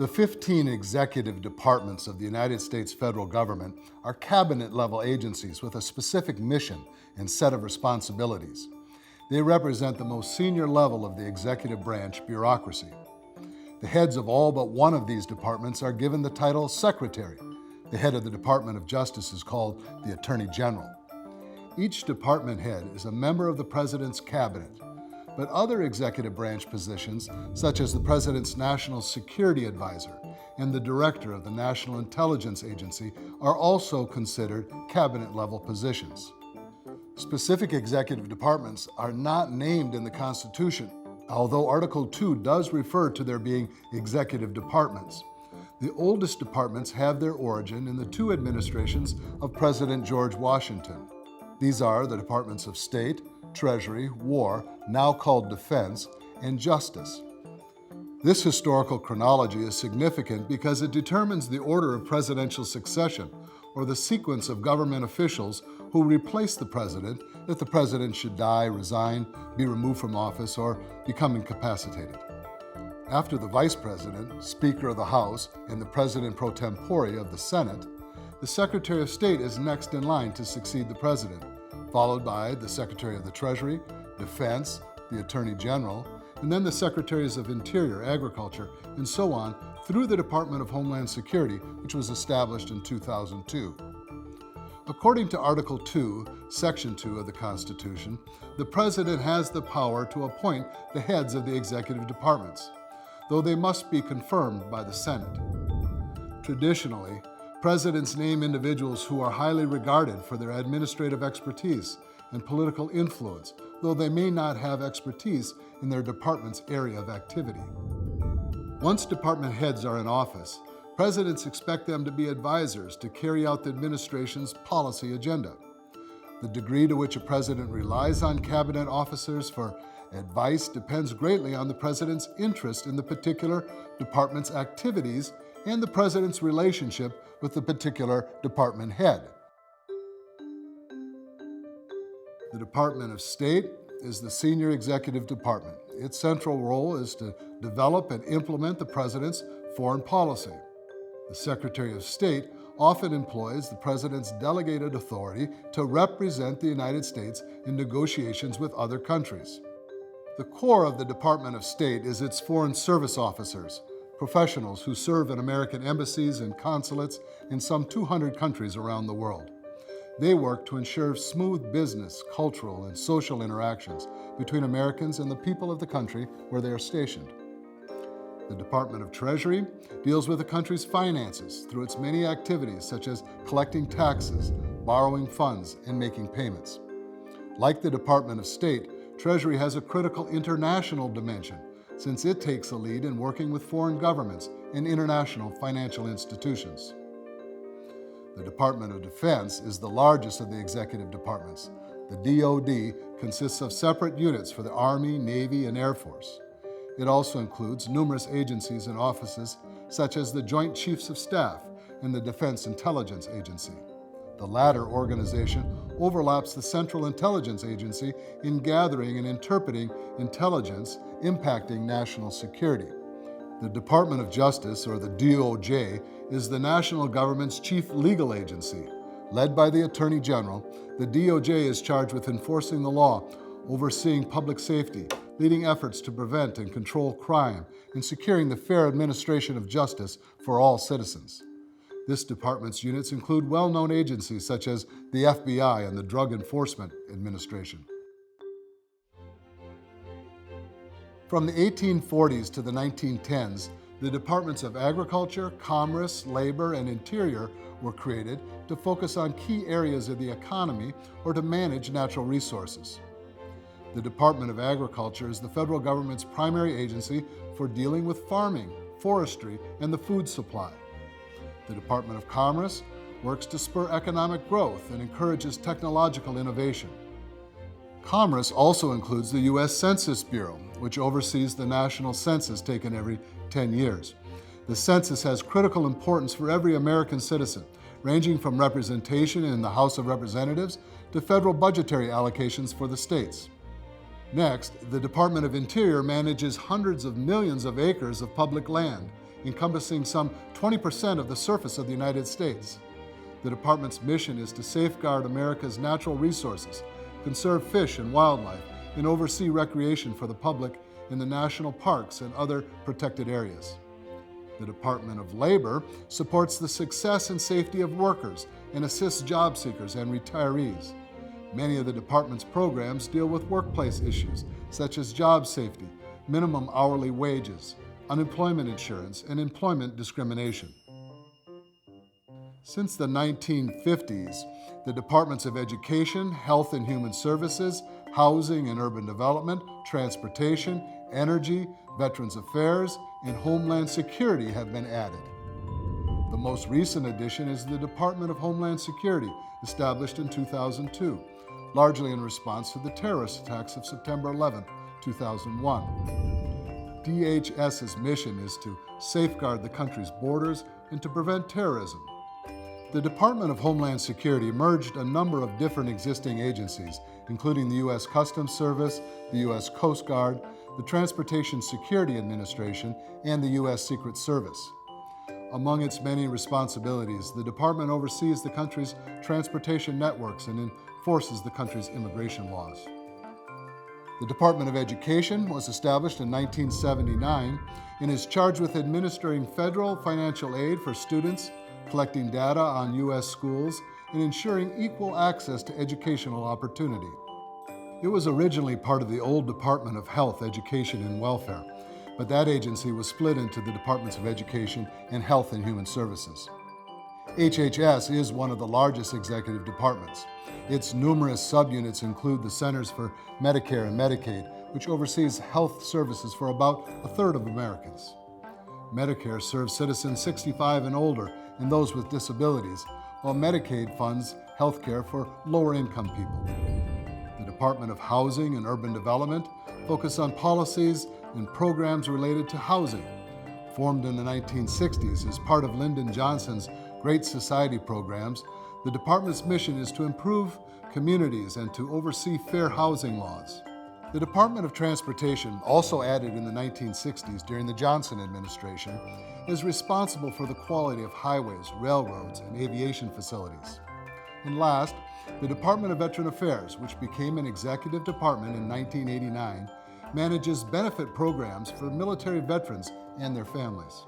The 15 executive departments of the United States federal government are cabinet-level agencies with a specific mission and set of responsibilities. They represent the most senior level of the executive branch bureaucracy. The heads of all but one of these departments are given the title Secretary. The head of the Department of Justice is called the Attorney General. Each department head is a member of the President's cabinet, but other executive branch positions, such as the President's National Security Advisor and the Director of the National Intelligence Agency, are also considered cabinet-level positions. Specific executive departments are not named in the Constitution, although Article 2 does refer to there being executive departments. The oldest departments have their origin in the two administrations of President George Washington. These are the Departments of State, Treasury, War, now called Defense, and Justice. This historical chronology is significant because it determines the order of presidential succession, or the sequence of government officials who replace the president if the president should die, resign, be removed from office, or become incapacitated. After the vice president, Speaker of the House, and the president pro tempore of the Senate, the Secretary of State is next in line to succeed the president, followed by the Secretary of the Treasury, Defense, the Attorney General, and then the Secretaries of Interior, Agriculture, and so on through the Department of Homeland Security, which was established in 2002. According to Article 2, Section 2 of the Constitution, the President has the power to appoint the heads of the executive departments, though they must be confirmed by the Senate. Traditionally, presidents name individuals who are highly regarded for their administrative expertise and political influence, though they may not have expertise in their department's area of activity. Once department heads are in office, presidents expect them to be advisors to carry out the administration's policy agenda. The degree to which a president relies on cabinet officers for advice depends greatly on the president's interest in the particular department's activities and the president's relationship with the particular department head. The Department of State is the senior executive department. Its central role is to develop and implement the president's foreign policy. The Secretary of State often employs the president's delegated authority to represent the United States in negotiations with other countries. The core of the Department of State is its foreign service officers, professionals who serve in American embassies and consulates in some 200 countries around the world. They work to ensure smooth business, cultural, and social interactions between Americans and the people of the country where they are stationed. The Department of Treasury deals with the country's finances through its many activities such as collecting taxes, borrowing funds, and making payments. Like the Department of State, Treasury has a critical international dimension since it takes a lead in working with foreign governments and international financial institutions. The Department of Defense is the largest of the executive departments. The DoD consists of separate units for the Army, Navy, and Air Force. It also includes numerous agencies and offices such as the Joint Chiefs of Staff and the Defense Intelligence Agency. The latter organization overlaps the Central Intelligence Agency in gathering and interpreting intelligence impacting national security. The Department of Justice, or the DOJ, is the national government's chief legal agency. Led by the Attorney General, the DOJ is charged with enforcing the law, overseeing public safety, leading efforts to prevent and control crime, and securing the fair administration of justice for all citizens. This department's units include well-known agencies such as the FBI and the Drug Enforcement Administration. From the 1840s to the 1910s, the Departments of Agriculture, Commerce, Labor, and Interior were created to focus on key areas of the economy or to manage natural resources. The Department of Agriculture is the federal government's primary agency for dealing with farming, forestry, and the food supply. The Department of Commerce works to spur economic growth and encourages technological innovation. Commerce also includes the U.S. Census Bureau, which oversees the national census taken every 10 years. The census has critical importance for every American citizen, ranging from representation in the House of Representatives to federal budgetary allocations for the states. Next, the Department of Interior manages hundreds of millions of acres of public land encompassing some 20% of the surface of the United States. The department's mission is to safeguard America's natural resources, conserve fish and wildlife, and oversee recreation for the public in the national parks and other protected areas. The Department of Labor supports the success and safety of workers and assists job seekers and retirees. Many of the department's programs deal with workplace issues such as job safety, minimum hourly wages, unemployment insurance, and employment discrimination. Since the 1950s, the Departments of Education, Health and Human Services, Housing and Urban Development, Transportation, Energy, Veterans Affairs, and Homeland Security have been added. The most recent addition is the Department of Homeland Security, established in 2002, largely in response to the terrorist attacks of September 11, 2001. DHS's mission is to safeguard the country's borders and to prevent terrorism. The Department of Homeland Security merged a number of different existing agencies, including the U.S. Customs Service, the U.S. Coast Guard, the Transportation Security Administration, and the U.S. Secret Service. Among its many responsibilities, the department oversees the country's transportation networks and enforces the country's immigration laws. The Department of Education was established in 1979 and is charged with administering federal financial aid for students, collecting data on U.S. schools, and ensuring equal access to educational opportunity. It was originally part of the old Department of Health, Education, and Welfare, but that agency was split into the Departments of Education and Health and Human Services. HHS is one of the largest executive departments. Its numerous subunits include the Centers for Medicare and Medicaid, which oversees health services for about a third of Americans. Medicare serves citizens 65 and older and those with disabilities, while Medicaid funds health care for lower-income people. The Department of Housing and Urban Development focuses on policies and programs related to housing. Formed in the 1960s as part of Lyndon Johnson's Great Society programs, the department's mission is to improve communities and to oversee fair housing laws. The Department of Transportation, also added in the 1960s during the Johnson administration, is responsible for the quality of highways, railroads, and aviation facilities. And last, the Department of Veteran Affairs, which became an executive department in 1989, manages benefit programs for military veterans and their families.